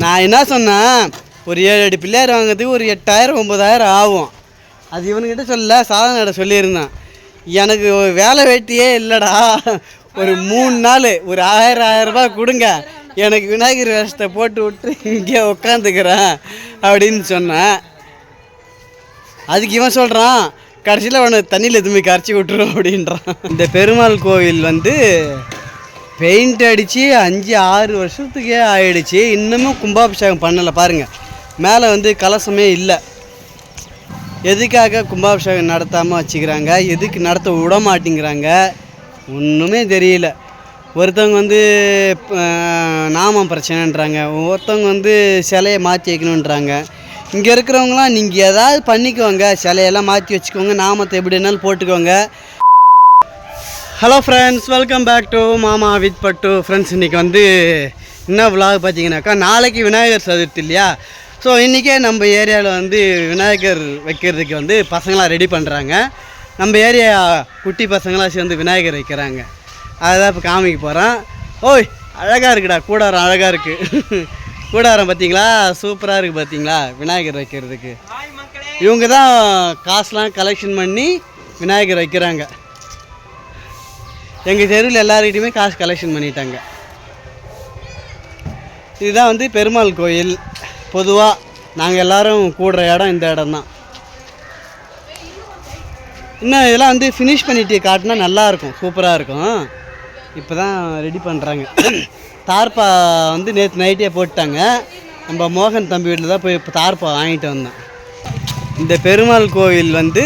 நான் என்ன சொன்னேன், ஒரு 7 அடி பிள்ளையார் வாங்கிறதுக்கு ஒரு 8000 9000 ஆகும். அது இவனுக்கிட்ட சொல்ல சாதனை சொல்லியிருந்தான். எனக்கு வேலை வெட்டியே இல்லைடா, ஒரு 3 நாள் ஒரு 1000 ரூபாய் கொடுங்க, எனக்கு விநாயகர் வேஷத்தை போட்டு விட்டு இங்கே உட்காந்துக்கிறேன் அப்படின்னு சொன்னேன். அதுக்கு இவன் சொல்கிறான், கடைசியில் அவனை தண்ணியில் எதுவுமே கரைச்சி விட்டுரும் அப்படின்றான். இந்த பெருமாள் கோவில் வந்து பெயிண்ட் அடித்து 5-6 வருஷத்துக்கே ஆயிடுச்சு. இன்னமும் கும்பாபிஷேகம் பண்ணலை பாருங்கள். மேலே வந்து கலசமே இல்லை. எதுக்காக கும்பாபிஷேகம் நடத்தாமல் வச்சுக்கிறாங்க, எதுக்கு நடத்த விட மாட்டேங்கிறாங்க ஒன்றுமே தெரியல. ஒருத்தவங்க வந்து நாமம் பிரச்சனைன்றாங்க, ஒருத்தவங்க வந்து சிலையை மாற்றி வைக்கணுன்றாங்க. இங்கே இருக்கிறவங்களாம் நீங்கள் ஏதாவது பண்ணிக்கோங்க, சிலையெல்லாம் மாற்றி வச்சுக்கோங்க, நாமத்தை எப்படி வேணாலும் போட்டுக்கோங்க. Hello friends, welcome back to Mama with Pattu. Friends, இன்றைக்கி வந்து என்ன விலாக் பார்த்தீங்கன்னாக்கா, நாளைக்கு விநாயகர் சதுர்த்தி இல்லையா? ஸோ இன்றைக்கே நம்ம ஏரியாவில் வந்து விநாயகர் வைக்கிறதுக்கு வந்து பசங்களாம் ரெடி பண்ணுறாங்க. நம்ம ஏரியா குட்டி பசங்களாம் சேர்ந்து விநாயகர் வைக்கிறாங்க. அதுதான் இப்போ காமிக்க போகிறேன். ஓய், அழகாக இருக்குடா, கூடாரம் அழகாக இருக்குது. கூடாரம் பார்த்தீங்களா, சூப்பராக இருக்குது பார்த்தீங்களா விநாயகர் வைக்கிறதுக்கு. இவங்க தான் காசுலாம் கலெக்ஷன் பண்ணி விநாயகர் வைக்கிறாங்க. எங்கள் தெருவில் எல்லாருக்கிட்டையுமே காசு கலெக்ஷன் பண்ணிட்டாங்க. இதுதான் வந்து பெருமாள் கோயில். பொதுவாக நாங்கள் எல்லோரும் கூடுற இடம் இந்த இடம் தான். இன்னும் இதெல்லாம் வந்து ஃபினிஷ் பண்ணிட்டு காட்டினா நல்லாயிருக்கும், சூப்பராக இருக்கும். இப்போ தான் ரெடி பண்ணுறாங்க. தார்ப்பா வந்து நேற்று நைட்டே போட்டாங்க. நம்ம மோகன் தம்பி வீட்டில் தான் போய் இப்போ தார்ப்பா வாங்கிட்டு வந்தோம். இந்த பெருமாள் கோவில் வந்து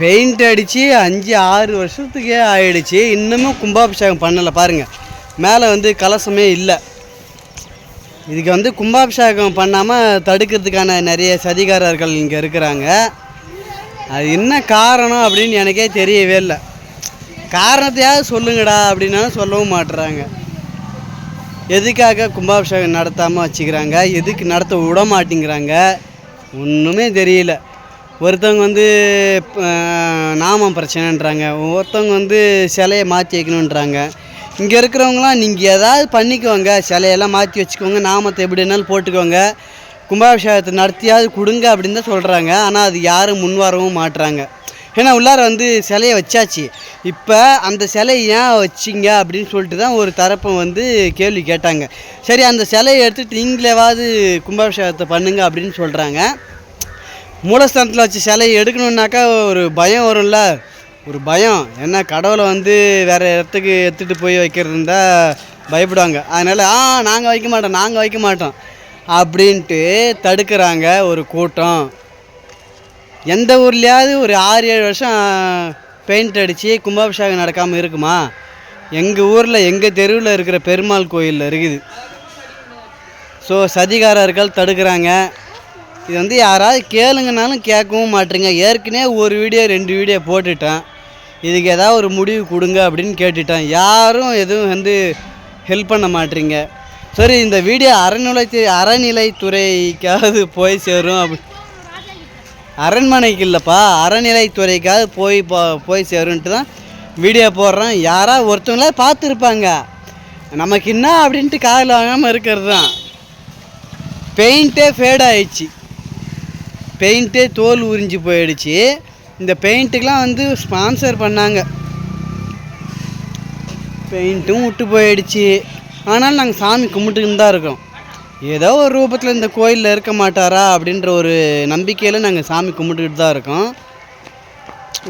பெயிண்ட் அடித்து 5-6 வருஷத்துக்கே ஆயிடுச்சு. இன்னமும் கும்பாபிஷேகம் பண்ணலை பாருங்கள். மேலே வந்து கலசமே இல்லை. இதுக்கு வந்து கும்பாபிஷேகம் பண்ணாமல் தடுக்கிறதுக்கான நிறைய சதிகாரர்கள் இங்கே இருக்கிறாங்க. அது என்ன காரணம் அப்படின்னு எனக்கே தெரியவே இல்லை. காரணத்தையாவது சொல்லுங்கடா அப்படின்னாலும் சொல்லவும் மாட்டுறாங்க. எதுக்காக கும்பாபிஷேகம் நடத்தாமல் வச்சுக்கிறாங்க, எதுக்கு நடத்த விட மாட்டேங்கிறாங்க ஒன்றுமே தெரியல. ஒருத்தவங்க வந்து நாமம் பிரச்சனைன்றாங்க, ஒருத்தவங்க வந்து சிலையை மாற்றி வைக்கணுன்றாங்க. இங்கே இருக்கிறவங்களாம் நீங்கள் ஏதாவது பண்ணிக்கோங்க, சிலையெல்லாம் மாற்றி வச்சுக்கோங்க, நாமத்தை எப்படி வேணாலும் போட்டுக்கோங்க, கும்பாபிஷேகத்தை நடத்தியாவது கொடுங்க அப்படின்னு தான் சொல்கிறாங்க. ஆனால் அது யாரும் முன் வரவும் மாட்டுறாங்க. ஏன்னா உள்ளார வந்து சிலையை வச்சாச்சு, இப்போ அந்த சிலையை ஏன் வச்சிங்க அப்படின்னு சொல்லிட்டு தான் ஒரு தரப்பை வந்து கேள்வி கேட்டாங்க. சரி, அந்த சிலையை எடுத்துகிட்டு நீங்களேவாது கும்பாபிஷேகத்தை பண்ணுங்க அப்படின்னு சொல்கிறாங்க. மூலஸ்தானத்தில் வச்சு சிலையை எடுக்கணுன்னாக்கா ஒரு பயம் வரும்ல, ஒரு பயம். ஏன்னா கடவுளை வந்து வேறு இடத்துக்கு எடுத்துகிட்டு போய் வைக்கிறது இருந்தால் பயப்படுவாங்க. அதனால் நாங்கள் வைக்க மாட்டோம் அப்படின்ட்டு தடுக்கிறாங்க ஒரு கூட்டம். எந்த ஊர்லேயாவது ஒரு 6-7 வருஷம் பெயிண்ட் அடித்து கும்பாபிஷேகம் நடக்காமல் இருக்குமா? எங்கள் ஊரில் எங்கள் தெருவில் இருக்கிற பெருமாள் கோயிலில் இருக்குது. ஸோ சதிகாரர்கள் தடுக்கிறாங்க. இது வந்து யாராவது கேளுங்கனாலும் கேட்கவும் மாட்டேங்க. ஏற்கனவே ஒரு வீடியோ 2 வீடியோ போட்டுட்டேன். இதுக்கு ஏதாவது ஒரு முடிவு கொடுங்க அப்படின்னு கேட்டுட்டேன். யாரும் எதுவும் வந்து ஹெல்ப் பண்ண மாட்டேறீங்க. சரி, இந்த வீடியோ அறநிலைத்துறைக்காவது போய் சேரும். அரண்மனைக்கு இல்லைப்பா, அறநிலைத்துறைக்காவது போய் சேருன்ட்டு தான் வீடியோ போடுறேன். யாராவது ஒருத்தவங்களாவது பார்த்துருப்பாங்க. நமக்கு என்ன அப்படின்ட்டு காதில் வாங்காமல் இருக்கிறது தான். பெயிண்ட்டே ஃபேட் ஆகிடுச்சு, பெயிண்ட்டே தோல் உறிஞ்சி போயிடுச்சு. இந்த பெயிண்ட்டுக்கெலாம் வந்து ஸ்பான்சர் பண்ணாங்க, பெயிண்ட்டும் விட்டு போயிடுச்சு. ஆனால் நாங்கள் சாமி கும்பிட்டுன்னு தான் இருக்கோம். ஏதோ ஒரு ரூபத்தில் இந்த கோயிலில் இருக்க மாட்டாரா அப்படின்ற ஒரு நம்பிக்கையில் நாங்கள் சாமி கும்பிட்டுக்கிட்டு தான் இருக்கோம்.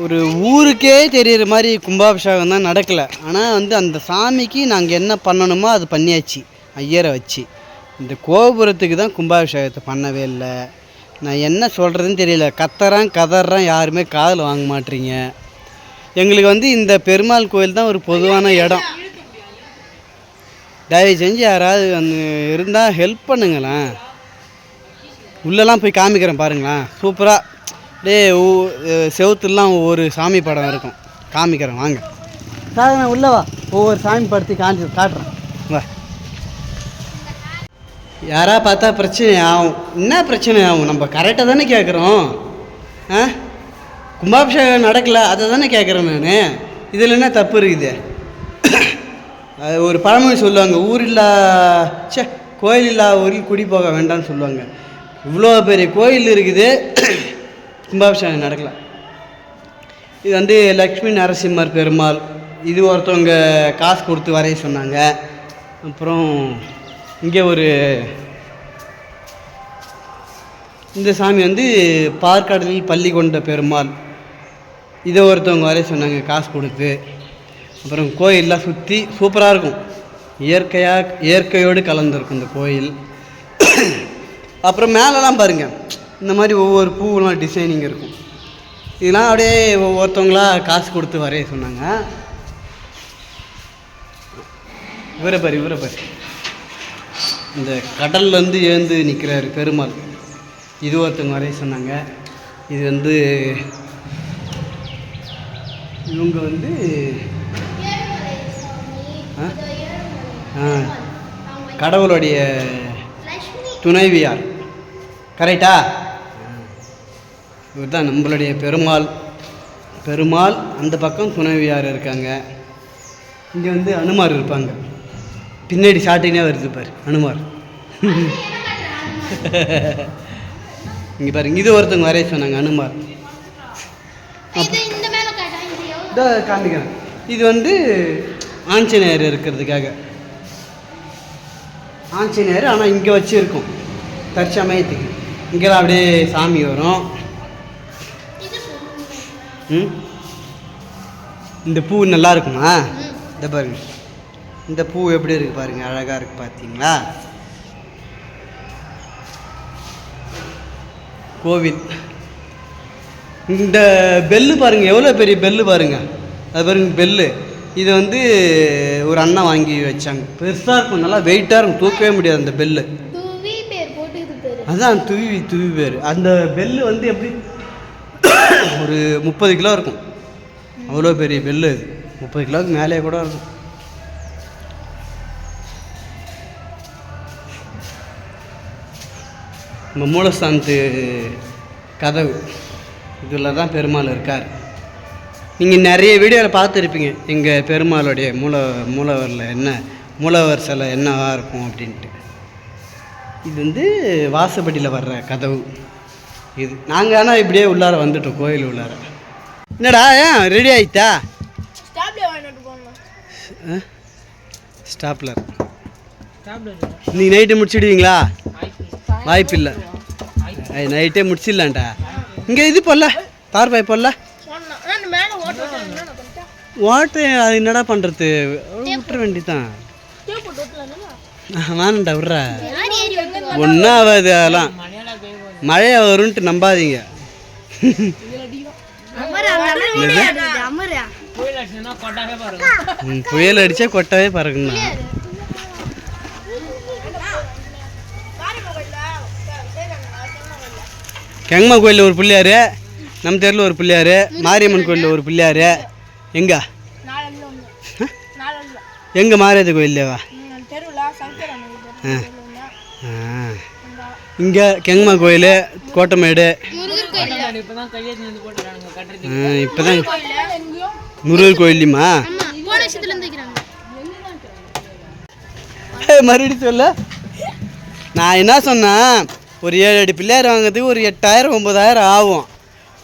ஒரு ஊருக்கே தெரிகிற மாதிரி கும்பாபிஷேகம் தான் நடக்கலை. ஆனால் வந்து அந்த சாமிக்கு நாங்கள் என்ன பண்ணணுமோ அது பண்ணியாச்சு, ஐயரை வச்சு. இந்த கோபுரத்துக்கு தான் கும்பாபிஷேகத்தை பண்ணவே இல்லை. நான் என்ன சொல்கிறதுன்னு தெரியல. கதறான் யாருமே காதில் வாங்க மாட்டீங்க. எங்களுக்கு வந்து இந்த பெருமாள் கோயில் தான் ஒரு பொதுவான இடம். தயவு செஞ்சு யாராவது வந்து இருந்தால் ஹெல்ப் பண்ணுங்களேன். உள்ளெல்லாம் போய் காமிக்கிறேன் பாருங்களேன், சூப்பராக செவுத்துலாம் ஒவ்வொரு சாமி படம் இருக்கும். காமிக்கிறேன் வாங்க. சார், நான் உள்ளவா ஒவ்வொரு சாமி படத்தை காட்டுறேன் வா. யாராக பார்த்தா பிரச்சனை ஆகும். என்ன பிரச்சனை ஆகும்? நம்ம கரெக்டாக தானே கேட்குறோம். கும்பாபிஷேகம் நடக்கலை, அதை தானே கேட்குறேன் நான். இதில் என்ன தப்பு இருக்குது? ஒரு பழமொழி சொல்லுவாங்க, ஊரில்லா கோயில் இல்லாத ஊரில் குடி போக வேண்டாம்னு சொல்லுவாங்க. இவ்வளோ பெரிய கோயில் இருக்குது, கும்பாபிஷேகம் நடக்கலை. இது வந்து லக்ஷ்மி நரசிம்மர் பெருமாள். இது ஒருத்தவங்க காசு கொடுத்து வரைய சொன்னாங்க. அப்புறம் இங்கே ஒரு இந்த சாமி வந்து பார்க்கடலில் பள்ளி கொண்ட பெருமாள். இதை ஒருத்தவங்க வரைய சொன்னாங்க காசு கொடுத்து. அப்புறம் கோயிலெலாம் சுற்றி சூப்பராக இருக்கும், இயற்கையோடு கலந்துருக்கும் இந்த கோயில். அப்புறம் மேலெலாம் பாருங்கள், இந்த மாதிரி ஒவ்வொரு பூவெலாம் டிசைனிங் இருக்கும். இதெல்லாம் அப்படியே ஒவ்வொருத்தவங்களா காசு கொடுத்து வரைய சொன்னாங்க. இவரை பாரு, இந்த கடல்லேருந்து எழுந்து நிற்கிறாரு பெருமாள். இது ஒருத்தவங்க வரைய சொன்னாங்க. இது வந்து இவங்க வந்து கடவுளுடைய துணைவியார். கரெக்டா? இவர் தான் நம்மளுடைய பெருமாள். அந்த பக்கம் துணைவியார் இருக்காங்க. இங்கே வந்து அனுமார் இருப்பாங்க. பின்னாடி சாட்டினே வருது பாரு அனுமார். இங்கே பாருங்க, இது ஒருத்தவங்க வரைய சொன்னாங்க அனுமார். இதோ காமிக்கிறேன். இது வந்து ஆஞ்சநேயர் இருக்கிறதுக்காக ஆஞ்சநேயர். ஆனால் இங்கே வச்சுருக்கோம் தற்சமயத்துக்கு. இங்கெல்லாம் அப்படியே சாமி வரும். இந்த பூ நல்லா இருக்குமா? இதை பாருங்க, இந்த பூ எப்படி இருக்குது பாருங்கள், அழகாக இருக்குது பார்த்தீங்களா? கோவில். இந்த பெல்லு பாருங்கள், எவ்வளோ பெரிய பெல்லு பாருங்கள். அது பாருங்கள் பெல்லு. இது வந்து ஒரு அண்ணன் வாங்கி வச்சாங்க. பெருசாக இருக்கும், நல்லா வெயிட்டாக இருக்கும், தூக்கவே முடியாது அந்த பெல்லு. அதுதான் துவி பேர். அந்த பெல்லு வந்து எப்படி ஒரு 30 கிலோ இருக்கும். அவ்வளோ பெரிய பெல்லு. அது 30 கிலோவுக்கு மேலே கூட இருக்கும். நம்ம மூலஸ்தானத்து கதவு இதில் தான் பெருமாள் இருக்கார். நீங்கள் நிறைய வீடியோவில் பார்த்துருப்பீங்க எங்கள் பெருமாளுடைய மூலவரில் மூலவர் சிலை என்னவாக இருக்கும் அப்படின்ட்டு. இது வந்து வாசப்படியில் வர்ற கதவு இது. நாங்கள் ஆனால் இப்படியே உள்ளார வந்துட்டோம், கோயில் உள்ளார. என்னடா ஏன் ரெடி ஆகிட்டா? ஸ்டாப்லர் நீங்கள் நைட்டு முடிச்சுடுவீங்களா? வாய்ப்பு இல்லை, நைட்டே முடிச்சிடலான்டா. இங்கே இது போடல, தார் பாய் போடல, ஓட்டை. அது என்னடா பண்ணுறது, விட்டுற வேண்டிதான். வேணாண்டா, விட்றா, ஒன்றும் ஆகாது. அதெல்லாம் மழையா வரும்ன்ட்டு நம்பாதீங்க. புயல் அடித்தா கொட்டவே பறக்குண்ணா. கெங்கம்மா கோயிலில் ஒரு பிள்ளையார், நம்ம தெருவில் ஒரு பிள்ளையார், மாரியம்மன் கோயிலில் ஒரு பிள்ளையார். எங்கே மாரியம்மன் கோயில்லேவா? இங்கே கெங்கம்மா கோயில், கோட்டமேடு. இப்போ தான் முருகர் கோயிலுமா? மறுபடியும் சொல்ல. நான் என்ன சொன்னேன், ஒரு 7 அடி பிள்ளையார் வாங்கிறதுக்கு ஒரு 8,000-9,000 ஆகும்.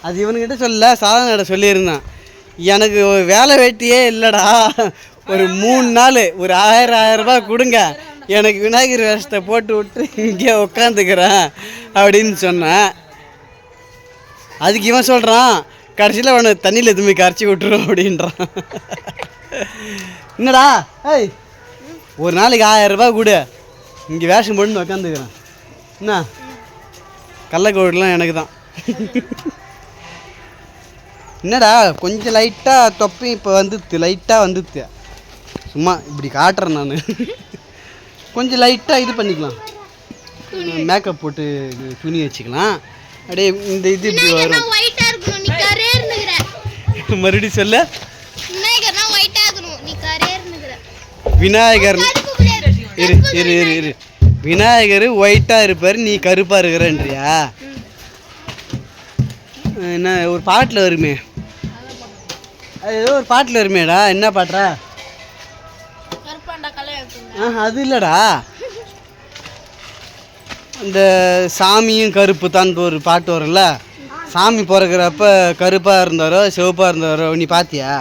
அது இவனுக்கிட்ட சொல்ல, சாதனை சொல்லியிருந்தான். எனக்கு வேலை வெட்டியே இல்லைடா, ஒரு 3 நாள் ஒரு 1000 ரூபாய் கொடுங்க, எனக்கு விநாயகர் வேஷத்தை போட்டு விட்டு இங்கே உட்காந்துக்கிறேன் அப்படின்னு சொன்னேன். அதுக்கு இவன் சொல்கிறான், கடைசியில் அவனை தண்ணியில் எதுவுமே கரைச்சி விட்டுரும் அப்படின்றான். என்னடா ஏய், ஒரு நாளைக்கு 1000 ரூபாய் கொடு, இங்கே வேஷம் போட்டு உட்காந்துக்கிறேன். என்ன கள்ளக்கோவிலாம் எனக்கு தான். என்னடா கொஞ்சம் லைட்டாக தொப்பி இப்போ வந்துடுது, லைட்டாக வந்துடுது. சும்மா இப்படி காட்டுறேன் நான். கொஞ்சம் லைட்டாக இது பண்ணிக்கலாம், மேக்கப் போட்டு துணி வச்சுக்கலாம். அப்படியே இந்த இது இப்படி வரும். மறுபடியும் சொல்ல, விநாயகர் இரு விநாயகர் ஒயிட்டாக இருப்பார், நீ கருப்பாக இருக்கிறன்றியா? என்ன ஒரு பாட்டில் வருமே, அது ஏதோ ஒரு பாட்டில் வருமேடா, என்ன பாட்டுறா? அது இல்லைடா, இந்த சாமியும் கருப்பு தான் ஒரு பாட்டு வரும்ல, சாமி பிறக்கிறப்ப கருப்பாக இருந்தாரோ சிவப்பாக இருந்தாரோ, நீ பார்த்தியா?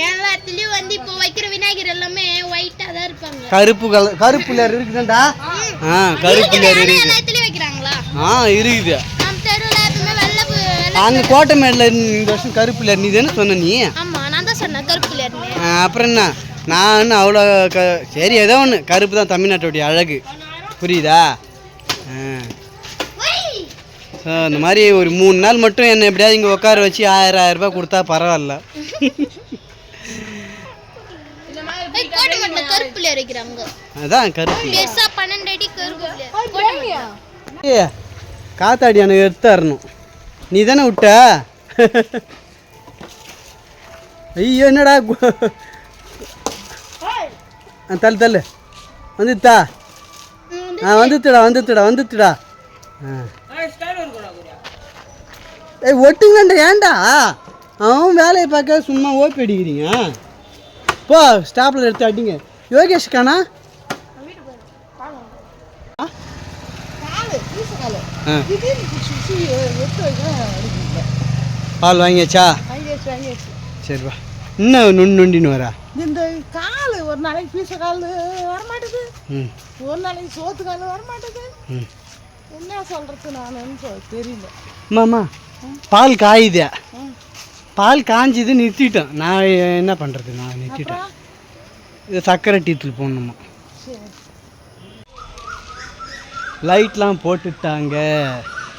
எல்லாத்துலேயும் வந்து இப்போ வைக்கிற விநாயகர் எல்லாமே ஒயிட்டாக தான் இருப்பாங்க. கருப்பு பிள்ளையார் இருக்குதாண்டா. கருப்பு பிள்ளையார் இருக்குது. எல்லாத்துலேயும் வைக்கிறாங்களா? இருக்குது. நம்ம தெருவில் எப்பவுமே வெள்ளை அங்கே கோட்டைமேடில் இந்த வருஷம் கருப்பு பிள்ளையார் நீ தானே சொன்ன நீ? ஆமாம், நான் தான் சொன்னேன் கருப்பு பிள்ளையார்னு. அப்புறம் என்ன, நான் அவ்வளோ சரி ஏதோ ஒன்று, கருப்பு தான் தமிழ்நாட்டுடைய அழகு, புரியுதா? ஸோ இந்த மாதிரி ஒரு 3 நாள் மட்டும் என்னை எப்படியாவது இங்கே உட்கார வச்சு 1000 ரூபாய் கொடுத்தா பரவாயில்ல. கருப்பு பிள்ளையார் வைக்கிறாங்க. அதான் கருப்பு 12 அடி கருப்பு பிள்ளையார். ஏ காத்தாடி எனக்கு எடுத்து தரணும், நீ தானே விட்ட? ஐயோ என்னடா தள்ளு வந்துட்டா? வந்துட்டுடா. ஏய் ஒட்டுங்கண்டா, ஏன்டா அவன் வேலையை பார்க்க சும்மா ஓப்பி அடிக்கிறீங்க? போ ஸ்டாப்பில் எடுத்து அடிங்க. யோகேஷ் காணா? பால் வாங்கியாச்சா? சரிப்பா. இன்னும் நுண்டின்னு வரா? இந்த கால் ஒரு நாளைக்கு பீச கால் வரமாட்டேது, ஒரு நாளைக்கு சோத்து கால் வரமாட்டேது. என்ன சொல்றது நானுன்னு தெரியல. மாமா பால் காயுதே, பால் காஞ்சிது நிறுத்திட்டேன். நான் என்ன பண்ணுறது, நான் நிறுத்திட்டேன். இது சர்க்கரை டீத்தூள் போடணுமா? லைட்லாம் போட்டுட்டாங்க.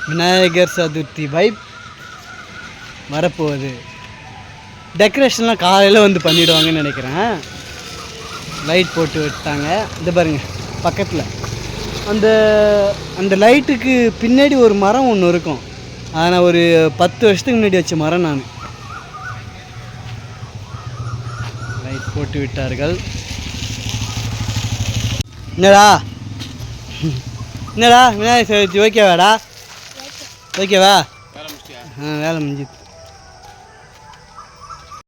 விநாயகர் சதுர்த்தி வைப் வரப்போகுது. டெக்கரேஷன்லாம் காலையில் வந்து பண்ணிவிடுவாங்கன்னு நினைக்கிறேன். லைட் போட்டு விட்டாங்க. இது பாருங்கள் பக்கத்தில் அந்த லைட்டுக்கு பின்னாடி ஒரு மரம் ஒன்று இருக்கும். ஆனால் ஒரு 10 வருஷத்துக்கு முன்னாடி வச்ச மரம். நான் லைட் போட்டு விட்டார்கள். என்னடா விநாயகர் சதுர்த்தி ஓகேவாடா? ஓகேவா? வேலை முடிஞ்சுது.